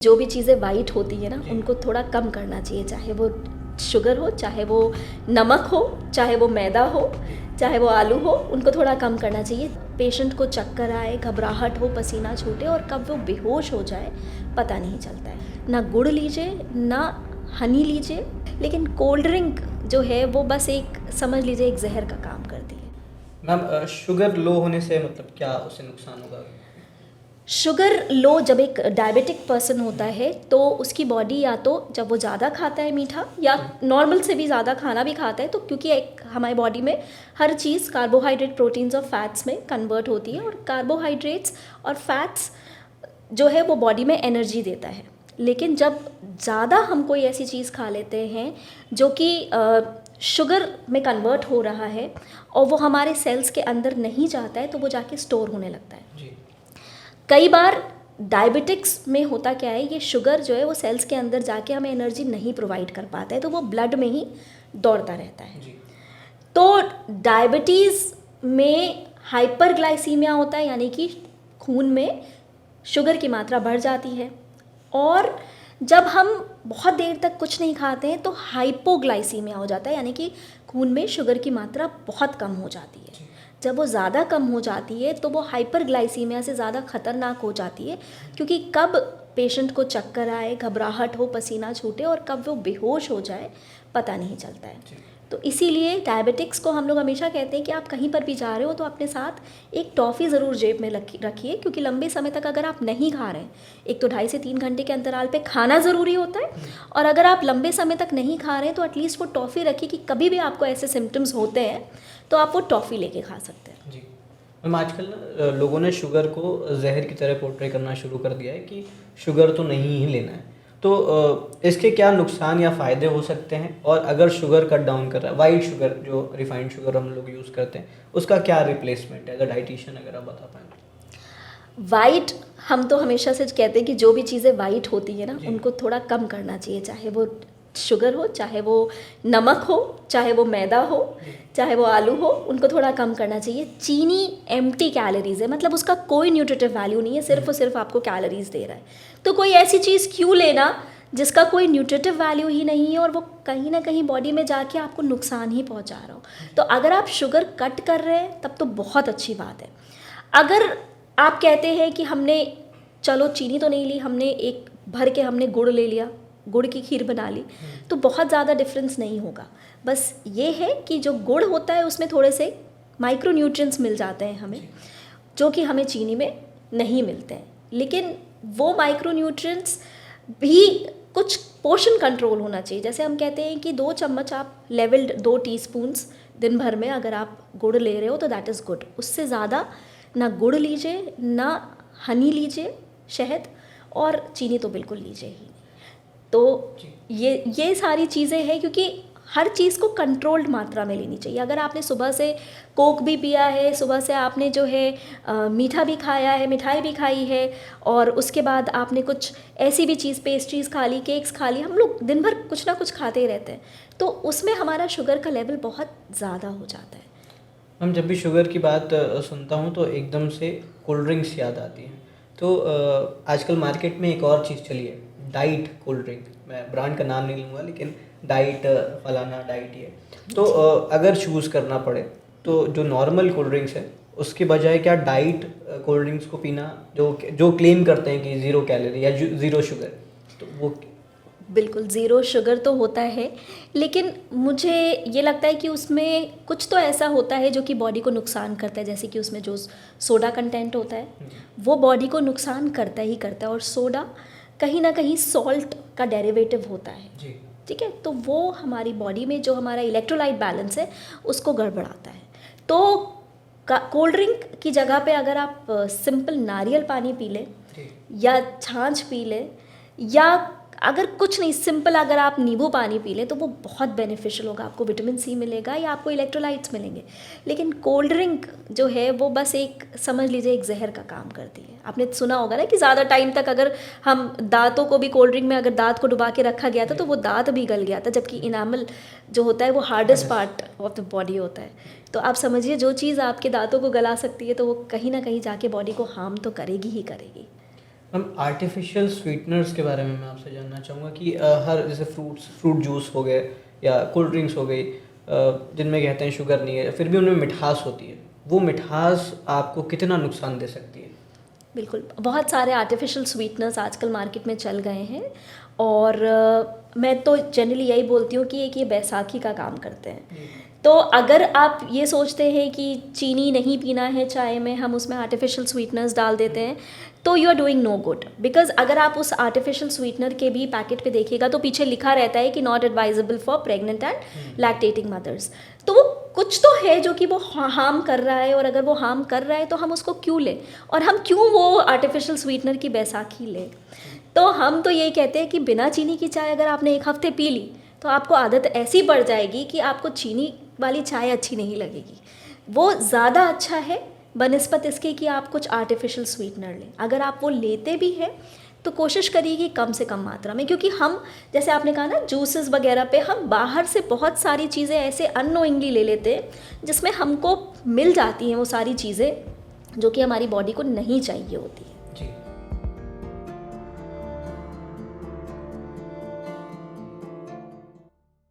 जो भी चीज़ें वाइट होती है ना उनको थोड़ा कम करना चाहिए, चाहे वो शुगर हो, चाहे वो नमक हो, चाहे वो मैदा हो, चाहे वो आलू हो, उनको थोड़ा कम करना चाहिए। पेशेंट को चक्कर आए, घबराहट हो, पसीना छूटे और कब वो बेहोश हो जाए पता नहीं चलता है। ना गुड़ लीजिए ना हनी लीजिए, लेकिन कोल्ड ड्रिंक जो है वो बस एक समझ लीजिए एक जहर का काम करती है। मैम शुगर लो होने से मतलब क्या उससे नुकसान होगा? शुगर लो जब एक डायबिटिक पर्सन होता है तो उसकी बॉडी या तो जब वो ज़्यादा खाता है मीठा या नॉर्मल से भी ज़्यादा खाना भी खाता है, तो क्योंकि एक हमारी बॉडी में हर चीज़ कार्बोहाइड्रेट, प्रोटीन्स और फैट्स में कन्वर्ट होती है, और कार्बोहाइड्रेट्स और फैट्स जो है वो बॉडी में एनर्जी देता है। लेकिन जब ज़्यादा हम कोई ऐसी चीज़ खा लेते हैं जो कि शुगर में कन्वर्ट हो रहा है और वो हमारे सेल्स के अंदर नहीं जाता है, तो वो जाके स्टोर होने लगता है। जी। कई बार डायबिटिक्स में होता क्या है, ये शुगर जो है वो सेल्स के अंदर जाके हमें एनर्जी नहीं प्रोवाइड कर पाता है, तो वो ब्लड में ही दौड़ता रहता है। जी। तो डायबिटीज़ में हाइपरग्लाइसीमिया होता है, यानी कि खून में शुगर की मात्रा बढ़ जाती है, और जब हम बहुत देर तक कुछ नहीं खाते हैं तो हाइपोग्लाइसीमिया हो जाता है, यानी कि खून में शुगर की मात्रा बहुत कम हो जाती है। जब वो ज़्यादा कम हो जाती है तो वो हाइपरग्लाइसीमिया से ज़्यादा खतरनाक हो जाती है, क्योंकि कब पेशेंट को चक्कर आए, घबराहट हो, पसीना छूटे और कब वो बेहोश हो जाए पता नहीं चलता है। तो इसीलिए डायबिटिक्स को हम लोग हमेशा कहते हैं कि आप कहीं पर भी जा रहे हो तो अपने साथ एक टॉफ़ी ज़रूर जेब में रखिए, क्योंकि लंबे समय तक अगर आप नहीं खा रहे हैं, एक तो 2.5 से 3 घंटे के अंतराल पे खाना ज़रूरी होता है, और अगर आप लंबे समय तक नहीं खा रहे हैं तो एटलीस्ट वो टॉफ़ी रखिए कि कभी भी आपको ऐसे सिम्टम्स होते हैं तो आप वो टॉफ़ी लेके खा सकते हैं। जी मैम, आजकल ना लोगों ने शुगर को जहर की तरह पोर्ट्रे करना शुरू कर दिया है कि शुगर तो नहीं ही लेना है। तो इसके क्या नुकसान या फ़ायदे हो सकते हैं? और अगर शुगर कट डाउन कर रहा है, वाइट शुगर जो रिफाइंड शुगर हम लोग यूज़ करते हैं, उसका क्या रिप्लेसमेंट है? अगर डाइटिशियन अगर आप बता पाएँ। वाइट, हम तो हमेशा से कहते हैं कि जो भी चीज़ें वाइट होती है ना जी। उनको थोड़ा कम करना चाहिए, चाहे वो शुगर हो, चाहे वो नमक हो, चाहे वो मैदा हो, चाहे वो आलू हो, उनको थोड़ा कम करना चाहिए। चीनी एम्प्टी कैलोरीज है, मतलब उसका कोई न्यूट्रिटिव वैल्यू नहीं है, सिर्फ और सिर्फ आपको कैलोरीज दे रहा है। तो कोई ऐसी चीज़ क्यों लेना जिसका कोई न्यूट्रिटिव वैल्यू ही नहीं है और वो कहीं ना कहीं बॉडी में जाके आपको नुकसान ही पहुंचा रहा हो। तो अगर आप शुगर कट कर रहे हैं तब तो बहुत अच्छी बात है। अगर आप कहते हैं कि हमने चलो चीनी तो नहीं ली, हमने एक भर के हमने गुड़ ले लिया, गुड़ की खीर बना ली, तो बहुत ज़्यादा डिफरेंस नहीं होगा। बस ये है कि जो गुड़ होता है उसमें थोड़े से माइक्रो न्यूट्रिएंट्स मिल जाते हैं हमें, जो कि हमें चीनी में नहीं मिलते हैं। लेकिन वो माइक्रो न्यूट्रिएंट्स भी कुछ पोर्शन कंट्रोल होना चाहिए। जैसे हम कहते हैं कि 2 चम्मच आप लेवल्ड 2 टीस्पून्स दिन भर में अगर आप गुड़ ले रहे हो तो दैट इज़ गुड। उससे ज़्यादा ना गुड़ लीजिए, ना हनी लीजिए, शहद, और चीनी तो बिल्कुल लीजिए ही नहीं। तो ये सारी चीज़ें हैं, क्योंकि हर चीज़ को कंट्रोल्ड मात्रा में लेनी चाहिए। अगर आपने सुबह से कोक भी पिया है, सुबह से आपने जो है मीठा भी खाया है, मिठाई भी खाई है, और उसके बाद आपने कुछ ऐसी भी चीज़, पेस्ट्रीज़ खा ली, केक्स खा ली, हम लोग दिन भर कुछ ना कुछ खाते ही रहते हैं, तो उसमें हमारा शुगर का लेवल बहुत ज़्यादा हो जाता है। हम जब भी शुगर की बात सुनता हूँ तो एकदम से कोल्ड ड्रिंक्स याद आती हैं। तो आजकल मार्केट में एक और चीज़ चली है, डाइट कोल्ड ड्रिंक। मैं ब्रांड का नाम नहीं लूँगा, लेकिन डाइट फलाना डाइट ये। तो अगर चूज़ करना पड़े तो जो नॉर्मल कोल्ड ड्रिंक्स है उसके बजाय क्या डाइट कोल्ड ड्रिंक्स को पीना, जो जो क्लेम करते हैं कि ज़ीरो कैलोरी या ज़ीरो शुगर, तो वो बिल्कुल ज़ीरो शुगर तो होता है, लेकिन मुझे ये लगता है कि उसमें कुछ तो ऐसा होता है जो कि बॉडी को नुकसान करता है। जैसे कि उसमें जो सोडा कंटेंट होता है वो बॉडी को नुकसान करता ही करता है, और सोडा कहीं ना कहीं सॉल्ट का डेरिवेटिव होता है। जी। ठीक है, तो वो हमारी बॉडी में जो हमारा इलेक्ट्रोलाइट बैलेंस है उसको गड़बड़ाता है। तो कोल्ड ड्रिंक की जगह पे अगर आप सिंपल नारियल पानी पी लें या छाछ पी लें, या अगर कुछ नहीं सिंपल अगर आप नींबू पानी पी लें, तो वो बहुत बेनिफिशियल होगा। आपको विटामिन सी मिलेगा या आपको इलेक्ट्रोलाइट्स मिलेंगे। लेकिन कोल्ड ड्रिंक जो है वो बस एक समझ लीजिए एक जहर का काम करती है। आपने सुना होगा ना कि ज़्यादा टाइम तक अगर हम दांतों को भी कोल्ड ड्रिंक में अगर दांत को डुबा के रखा गया था तो वो दांत भी गल गया था, जबकि इनामल जो होता है वो hardest part of the body होता है। तो आप समझिए जो चीज़ आपके दांतों को गला सकती है तो वो कहीं ना कहीं जाके बॉडी को हार्म तो करेगी ही करेगी। हम आर्टिफिशियल स्वीटनर्स के बारे में मैं आपसे जानना चाहूँगा कि हर जैसे फ्रूट जूस हो गए या कोल्ड ड्रिंक्स हो गई, जिनमें कहते हैं शुगर नहीं है, फिर भी उनमें मिठास होती है, वो मिठास आपको कितना नुकसान दे सकती है? बिल्कुल, बहुत सारे आर्टिफिशियल स्वीटनर्स आजकल मार्केट में चल गए हैं और मैं तो जनरली यही बोलती हूँ कि एक ये बैसाखी का काम करते हैं। तो अगर आप ये सोचते हैं कि चीनी नहीं पीना है चाय में, हम उसमें आर्टिफिशियल स्वीटनर्स डाल देते हैं, तो you are doing no good. Because अगर आप उस आर्टिफिशियल स्वीटनर के भी पैकेट पे देखिएगा तो पीछे लिखा रहता है कि not advisable for pregnant and lactating mothers. तो वो कुछ तो है जो कि वो हार्म कर रहा है, और अगर वो हार्म कर रहा है तो हम उसको क्यों लें, और हम क्यों वो आर्टिफिशियल स्वीटनर की बैसाखी लें। तो हम तो यही कहते हैं कि बिना चीनी की चाय अगर आपने एक हफ्ते पी ली तो आपको आदत ऐसी पड़ जाएगी कि आपको चीनी वाली चाय अच्छी नहीं लगेगी। वो ज़्यादा अच्छा है बनिस्बत इसके कि आप कुछ आर्टिफिशियल स्वीटनर लें। अगर आप वो लेते भी हैं तो कोशिश करिए कि कम से कम मात्रा में, क्योंकि हम जैसे आपने कहा ना जूसेस वगैरह पे हम बाहर से बहुत सारी चीज़ें ऐसे अननोइंगली ले लेते हैं जिसमें हमको मिल जाती हैं वो सारी चीज़ें जो कि हमारी बॉडी को नहीं चाहिए होती।